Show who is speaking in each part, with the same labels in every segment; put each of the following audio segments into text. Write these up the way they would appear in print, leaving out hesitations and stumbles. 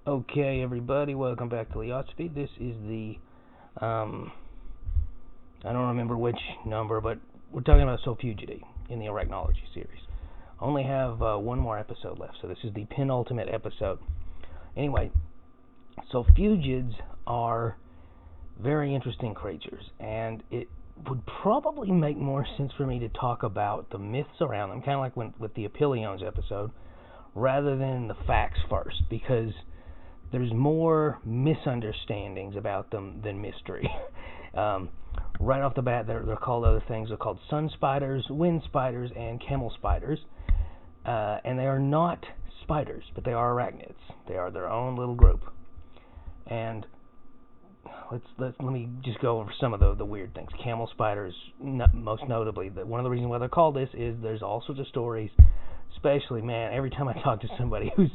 Speaker 1: Okay, everybody, welcome back to Leosophy. This is the, I don't remember which number, but we're talking about Solfugidae in the Arachnology series. I only have one more episode left, so this is the penultimate episode. Anyway, Solfugids are very interesting creatures, and it would probably make more sense for me to talk about the myths around them, kind of like with the Apiliones episode, rather than the facts first, because there's more misunderstandings about them than mystery. Right off the bat, they're called other things. They're called sun spiders, wind spiders, and camel spiders. And they are not spiders, but they are arachnids. They are their own little group. And let me just go over some of the weird things. Camel spiders, most notably, one of the reasons why they're called this is there's all sorts of stories. Especially, man, every time I talk to somebody who's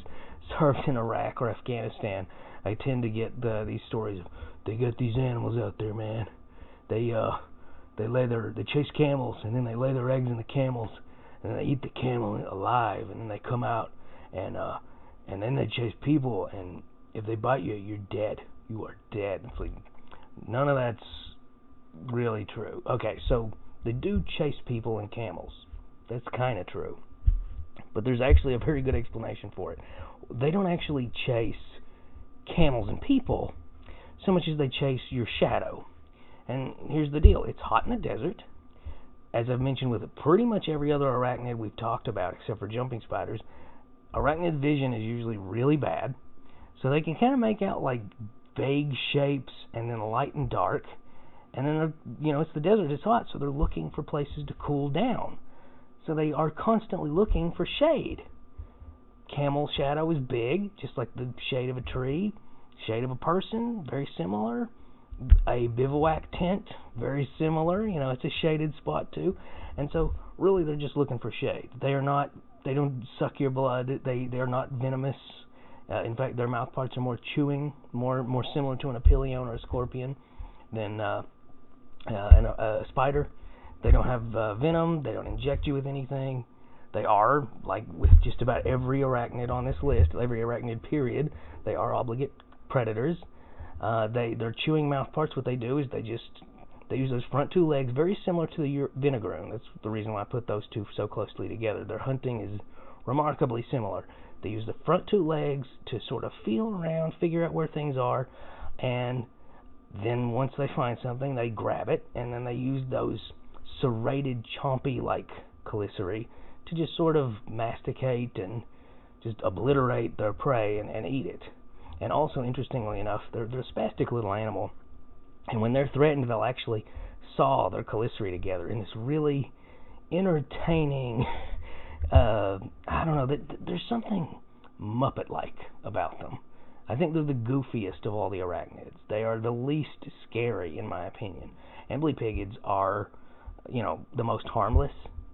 Speaker 1: served in Iraq or Afghanistan, I tend to get these stories of, they got these animals out there, man. They chase camels, and then they lay their eggs in the camels, and then they eat the camel alive, and then they come out, and then they chase people, and if they bite you, you're dead. You are dead. It's like, none of that's really true. Okay, so they do chase people and camels. That's kind of true. But there's actually a very good explanation for it. They don't actually chase camels and people so much as they chase your shadow. And here's the deal. It's hot in the desert. As I've mentioned with pretty much every other arachnid we've talked about, except for jumping spiders, arachnid vision is usually really bad. So they can kind of make out like vague shapes and then light and dark. And then, it's the desert. It's hot, so they're looking for places to cool down. So they are constantly looking for shade. Camel shadow is big, just like the shade of a tree. Shade of a person, very similar. A bivouac tent, very similar. It's a shaded spot too. And so really they're just looking for shade. They don't suck your blood. They are not venomous. In fact, their mouth parts are more chewing, more similar to an Apilione or a scorpion than a spider. They don't have venom. They don't inject you with anything. They are, like with just about every arachnid on this list, every arachnid period, they are obligate predators. Their chewing mouth parts, what they do is they use those front two legs, very similar to the vinegaroon. That's the reason why I put those two so closely together. Their hunting is remarkably similar. They use the front two legs to sort of feel around, figure out where things are, and then once they find something, they grab it, and then they use those serrated, chompy-like chelicerae to just sort of masticate and just obliterate their prey and eat it. And also, interestingly enough, they're a spastic little animal, and when they're threatened, they'll actually saw their chelicerae together in this really entertaining, there's something Muppet-like about them. I think they're the goofiest of all the arachnids. They are the least scary, in my opinion. Amblypygids are the most harmless,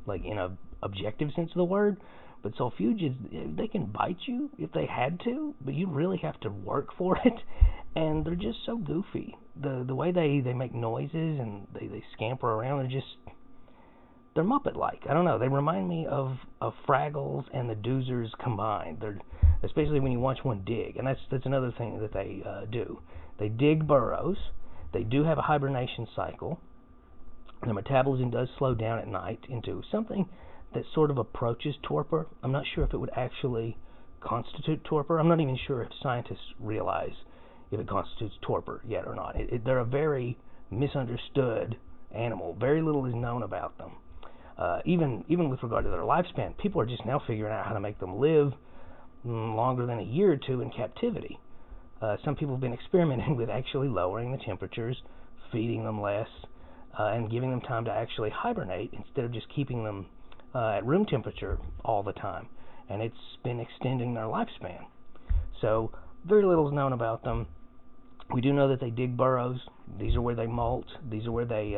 Speaker 1: like in a objective sense of the word. But Solfugids, they can bite you if they had to, but you really have to work for it. And they're just so goofy. The way they make noises and they scamper around, they're Muppet-like. I don't know. They remind me of Fraggles and the Doozers combined. Especially when you watch one dig, and that's another thing that they do. They dig burrows. They do have a hibernation cycle. Their metabolism does slow down at night into something that sort of approaches torpor. I'm not sure if it would actually constitute torpor. I'm not even sure if scientists realize if it constitutes torpor yet or not. They're a very misunderstood animal. Very little is known about them. Even with regard to their lifespan, people are just now figuring out how to make them live longer than a year or two in captivity. Some people have been experimenting with actually lowering the temperatures, feeding them less, and giving them time to actually hibernate instead of just keeping them at room temperature all the time. And it's been extending their lifespan. So very little is known about them. We do know that they dig burrows. These are where they molt. These are where they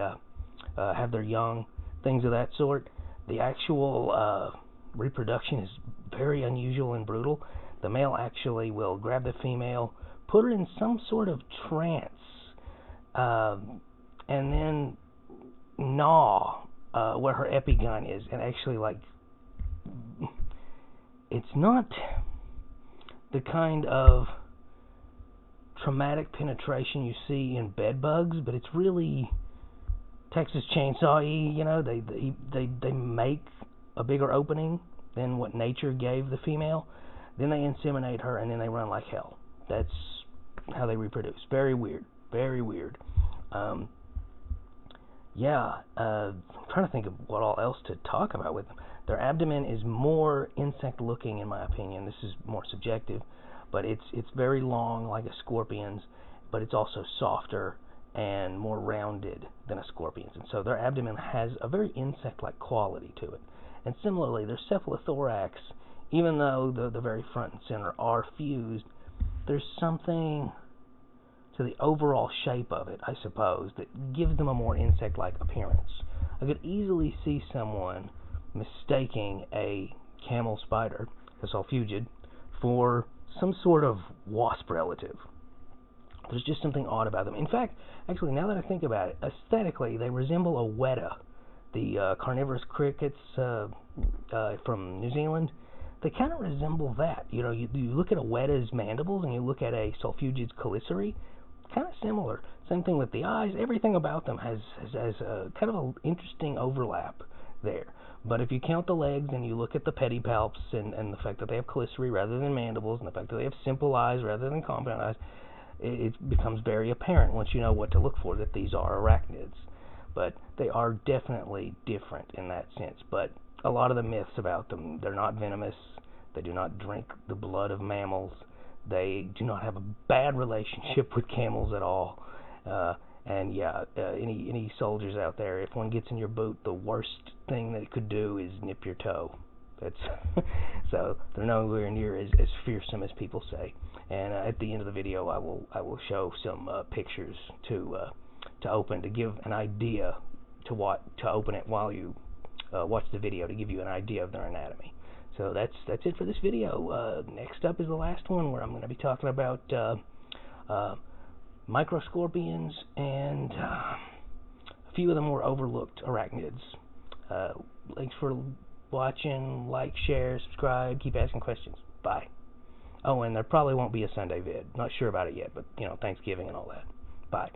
Speaker 1: have their young, things of that sort. The actual reproduction is very unusual and brutal. The male actually will grab the female, put her in some sort of trance, and then gnaw where her epigyne is, and actually, it's not the kind of traumatic penetration you see in bed bugs, but it's really Texas Chainsaw-y. You know, they make a bigger opening than what nature gave the female. Then they inseminate her, and then they run like hell. That's how they reproduce. Very weird. Very weird. I'm trying to think of what all else to talk about with them. Their abdomen is more insect-looking, in my opinion. This is more subjective, but it's very long, like a scorpion's, but it's also softer and more rounded than a scorpion's. And so their abdomen has a very insect-like quality to it. And similarly, their cephalothorax, even though the very front and center are fused, there's something to the overall shape of it, I suppose, that gives them a more insect-like appearance. I could easily see someone mistaking a camel spider, a Solfugidae, for some sort of wasp relative. There's just something odd about them. In fact, actually, now that I think about it, aesthetically, they resemble a weta, the carnivorous crickets from New Zealand. They kind of resemble that. You know, you look at a weta's mandibles and you look at a Solfugidae's chelicerae, kind of similar. Same thing with the eyes. Everything about them has a kind of an interesting overlap there. But if you count the legs and you look at the pedipalps and the fact that they have chelicerae rather than mandibles, and the fact that they have simple eyes rather than compound eyes, it becomes very apparent once you know what to look for that these are arachnids. But they are definitely different in that sense. But a lot of the myths about them, they're not venomous, they do not drink the blood of mammals, they do not have a bad relationship with camels at all. Any soldiers out there, if one gets in your boot, the worst thing that it could do is nip your toe. That's so they're nowhere near as fearsome as people say. And at the end of the video, I will show some pictures to open, to give an idea to open it while you watch the video, to give you an idea of their anatomy. So that's it for this video. Next up is the last one, where I'm going to be talking about microscorpions and a few of the more overlooked arachnids. Thanks for watching. Like, share, subscribe, keep asking questions. Bye. Oh, and there probably won't be a Sunday vid. Not sure about it yet, but Thanksgiving and all that. Bye.